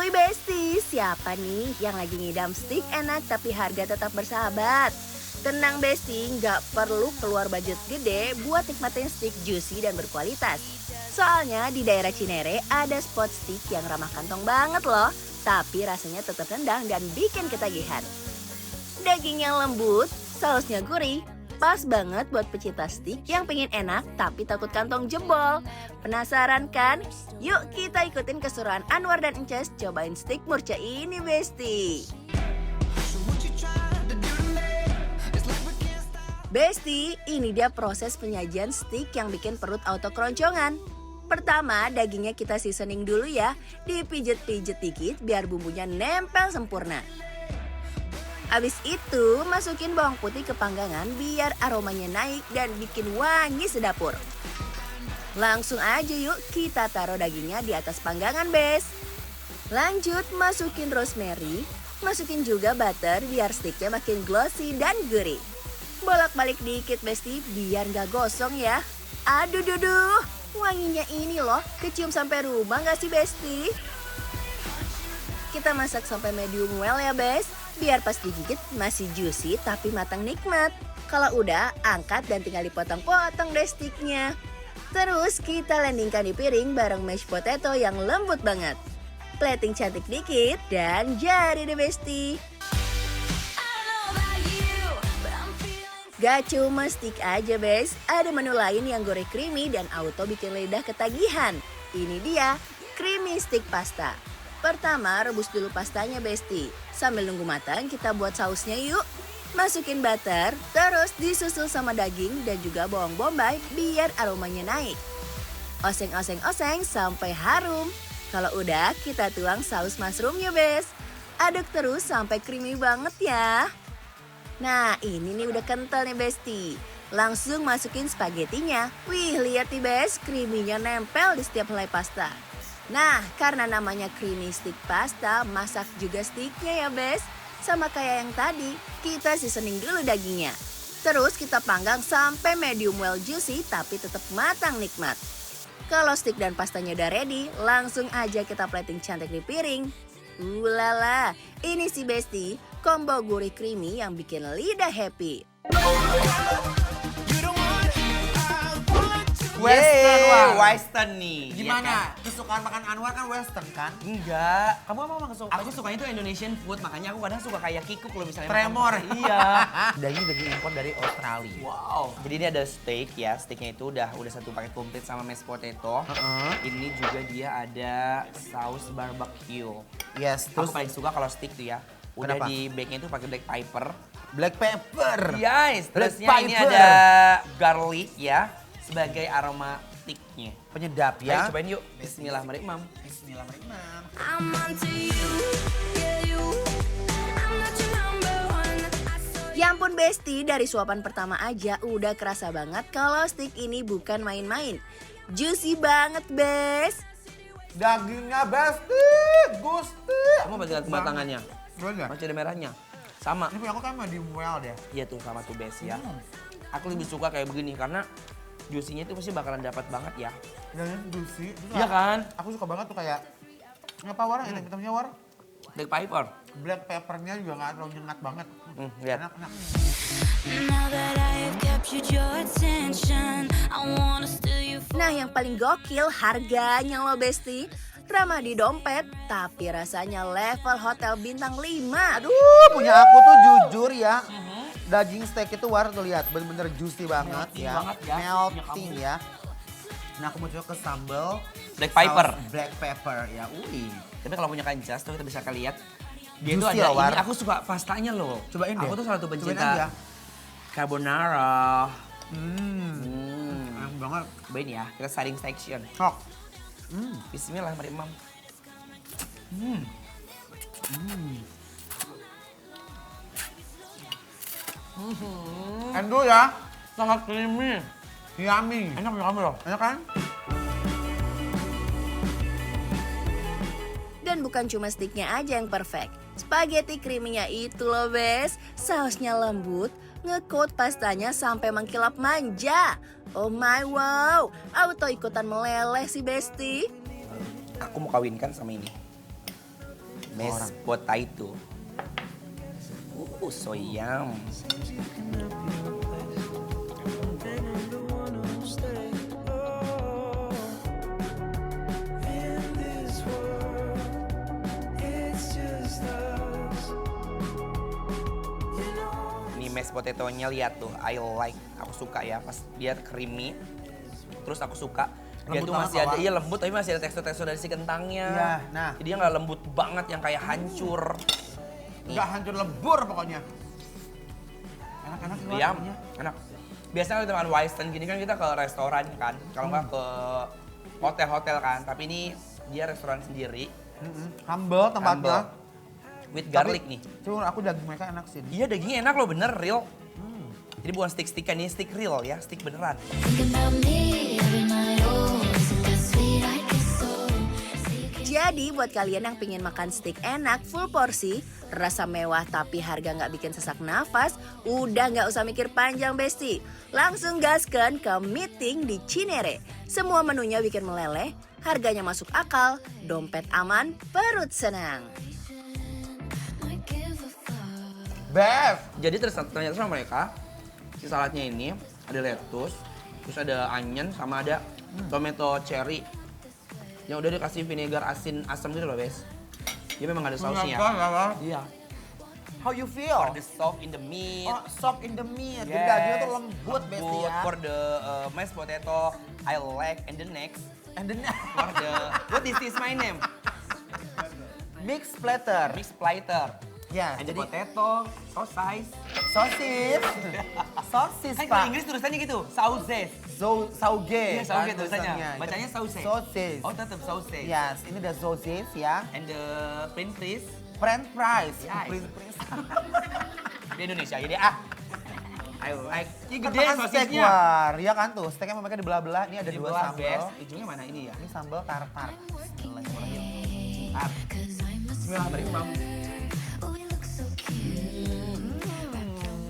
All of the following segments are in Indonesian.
Woi Besti, siapa nih yang lagi ngidam stik enak tapi harga tetap bersahabat? Tenang Besti, nggak perlu keluar budget gede buat nikmatin stik juicy dan berkualitas. Soalnya di daerah Cinere ada spot stik yang ramah kantong banget loh, tapi rasanya tetap rendang dan bikin ketagihan. Dagingnya lembut, sausnya gurih, pas banget buat pecinta stik yang pengen enak tapi takut kantong jebol. Penasaran kan? Yuk kita ikutin keseruan Anwar dan Ences cobain stik murca ini Besti. Besti, ini dia proses penyajian stik yang bikin perut auto keroncongan. Pertama, dagingnya kita seasoning dulu ya, dipijet-pijet dikit biar bumbunya nempel sempurna. Abis itu, masukin bawang putih ke panggangan biar aromanya naik dan bikin wangi sedapur. Langsung aja yuk kita taruh dagingnya di atas panggangan, Bes. Lanjut, masukin rosemary, masukin juga butter biar stiknya makin glossy dan gurih. Bolak-balik dikit Besti biar gak gosong ya. Aduh duduh, wanginya ini loh, kecium sampai rumah gak sih Besti? Kita masak sampai medium well ya Bes, biar pas digigit masih juicy tapi matang nikmat. Kalau udah, angkat dan tinggal dipotong-potong deh stiknya. Terus kita landingkan di piring bareng mashed potato yang lembut banget. Plating cantik dikit dan jadi deh Besti. Gak cuma stik aja Bes, ada menu lain yang goreng creamy dan auto bikin lidah ketagihan. Ini dia, creamy stick pasta. Pertama, rebus dulu pastanya Besti. Sambil nunggu matang, kita buat sausnya yuk. Masukin butter, terus disusul sama daging dan juga bawang bombay biar aromanya naik. Oseng-oseng-oseng sampai harum. Kalau udah, kita tuang saus mushroomnya Bes. Aduk terus sampai creamy banget ya. Nah, ini nih udah kental nih Besti. Langsung masukin spagettinya. Wih, lihat nih Bes, creamy-nya nempel di setiap helai pasta. Nah, karena namanya creamy stick pasta, masak juga stiknya ya Bes. Sama kayak yang tadi, kita seasoning dulu dagingnya. Terus kita panggang sampai medium well juicy tapi tetap matang nikmat. Kalau stik dan pastanya udah ready, langsung aja kita plating cantik di piring. Ulala, ini sih Besti, combo gurih creamy yang bikin lidah happy. Western nih. Gimana? Kesukaan makan Anwar kan western kan? Enggak. Kamu emang suka? Aku sukanya tuh Indonesian food, makanya aku kadang suka kayak kikuk loh misalnya. Tremor. Iya. Daging impor dari Australia. Wow. Jadi ini ada steak ya. Steaknya itu udah satu paket komplit sama mashed potato. Ini juga dia ada saus barbecue. Yes, Aku terus paling suka kalau steak tuh ya. Udah Kenapa? di bake-nya itu pakai black pepper. black pepper. Yes, Black terusnya ini pepper. ada garlic ya sebagai aromatiknya. Penyedap ya. Ayo cobain yuk. Bismillahirrahmanirrahim. Bismillahirrahmanirrahim. I'm onto you, yeah you. I'm not your number one. Ya ampun Besti, dari suapan pertama aja udah kerasa banget kalau stik ini bukan main-main. Juicy banget Bes. Dagingnya besti, gusti. Kamu apa dengan kematangannya? Boleh. Masih ada merahnya. Sama. Ini punya aku kan medium well deh. Iya tuh sama tuh best ya. Aku lebih suka kayak begini karena juicy-nya itu pasti bakalan dapat banget ya. Dan ini juicy. Terus Iya kan? Aku suka banget tuh kayak apa war? Enak hitamnya war? Black pepper. Black peppernya juga nggak terlalu nyengat banget. Lihat. Enak. Now that I have captured your attention, I wanna steal you from. Nah yang paling gokil harganya loh Besti. Ramah di dompet, tapi rasanya level hotel bintang 5. Aduh, punya aku tuh jujur ya. Daging steak itu war tuh lihat bener-bener juicy banget Melting ya. banget ya. Melting ya. Nah aku mau coba ke sambal Black pepper. saus black pepper ya. Tapi kalau punya kancas tuh kita bisa lihat. Dia tuh Juicy ada loh, War. ini, aku suka pastanya loh. Cobain deh. Aku tuh salah satu Cobain pencinta aja. carbonara. Enak banget. Cobain ya, kita starting section. Sok. Bismillahirrahmanirrahim. Endul ya. Sangat creamy. Yummy. Enak ya kamu loh. Enak kan? Dan bukan cuma stiknya aja yang perfect. Spaghetti creamy-nya itu loh Bes. Sausnya lembut, nge-coat pastanya sampai mengkilap manja. Oh my wow, auto ikutan meleleh si Besti. Aku mau kawinkan sama ini. mashed potato. So yum. Ini mashed potato-nya lihat tuh, I like, aku suka ya, pas dia creamy. Terus aku suka dia Lembut tuh banget, masih ada, Mawar. iya lembut tapi masih ada tekstur-tekstur dari si kentangnya. Iya, nah. Jadi dia nggak lembut banget yang kayak hancur. Nggak hancur lebur pokoknya. Enak-enak sih, War, Iya, ininya. enak. Biasanya kalau teman Wisten gini kan kita ke restoran kan, kalau nggak ke hotel-hotel kan. Tapi ini dia restoran sendiri, Humble tempatnya. with garlic nih. Cuma aku daging mereka enak sih. Iya dagingnya enak loh, bener, real. Jadi bukan stick-stickan, ini stick real ya, stick beneran. Think about me every night. Oh, isn't that sweet? I guess so. Jadi buat kalian yang pingin makan steak enak full porsi, rasa mewah tapi harga nggak bikin sesak nafas, udah nggak usah mikir panjang Besti. Langsung gaskan ke meeting di Cinere. Semua menunya bikin meleleh, harganya masuk akal, dompet aman, perut senang. Might give a fuck. Bev! Jadi ternyata sama mereka, si saladnya ini ada lettuce, terus ada onion sama ada tomato cherry. Yang udah dikasih vinegar asin asam gitu loh, Bes. Dia memang ada sausnya. Iya. How you feel? For the soft in the meat. Oh, soft in the meat. Jadi Yes. dagingnya tuh lembut, Besti ya. For the mashed potato, I like. And the next, And then for the, what is this my name? mixed platter. Mixed platter. Ya, And the jadi potato, sausage. sosis. Sosis, Kan Pak. kalau Inggris tulisannya gitu, sausage. Sauge. Iya, sauge kan tulisannya. tulisannya. Bacanya sausage. Sosis. Oh, tetap sausage. Yes, ini ada sosis ya. And the print please. French fries. Ya, French itu. fries. Di Indonesia jadi ah. I like. Ini gede Makan steak, sosisnya. War. Iya kan tuh, steaknya mereka dibelah-belah. Ini ada Di dua belah, sambal. Bes. Ujungnya mana ini ya? Ini sambal tartar. Bismillahirrahmanirrahim. Ah, Cause I must Bismillahirrahmanirrahim. oh, we look so cute.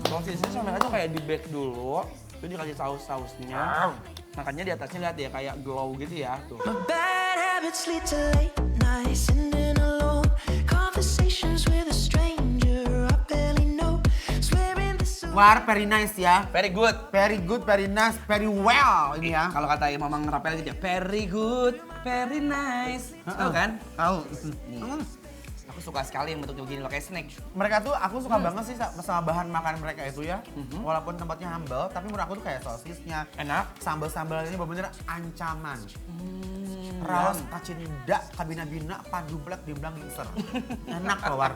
Sosisnya sama mereka tuh kayak di bake dulu, terus dikasih saus-sausnya. Makanya di atasnya lihat ya kayak glow gitu ya tuh. My bad habits lead to late nights, sitting alone. Conversations with a stranger I barely know. Swearing this War, very nice ya. Very good. Very good, very nice, very well ini ya. Kalau kata Mamang Rapel gitu ya, very good, very nice. Tahu kan? Tahu. Nih. Aku suka sekali yang bentuknya begini loh, kayak snack. Mereka tuh aku suka banget sih sama bahan makan mereka itu ya. Walaupun tempatnya humble, tapi menurut aku tuh kayak sosisnya, Enak. sambal-sambal ini bener-bener ancaman. Raos kacinda, kabina-bina, padumplek, dimblang, ngingser. Enak loh, War.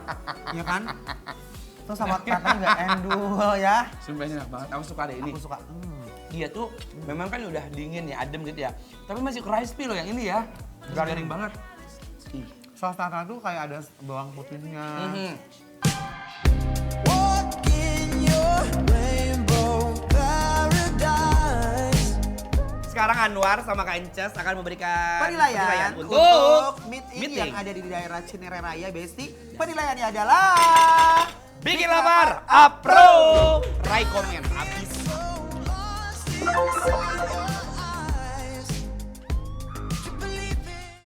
Iya kan? Terus sama katanya nggak endul ya. Sumpah enak banget, aku suka deh ini. Aku suka. Dia tuh memang kan udah dingin ya, adem gitu ya. Tapi masih crispy loh yang ini ya. Masih Garing. garing banget. Saus tartar tuh kayak ada bawang putihnya. walk in your rainbow paradise. Sekarang Anwar sama Kak Ences akan memberikan Penilaian untuk untuk meeting meeting. yang ada di daerah Cinere Raya, Besti. Penilaiannya adalah Bikin lapar, approve, rai komen, habis. Lost in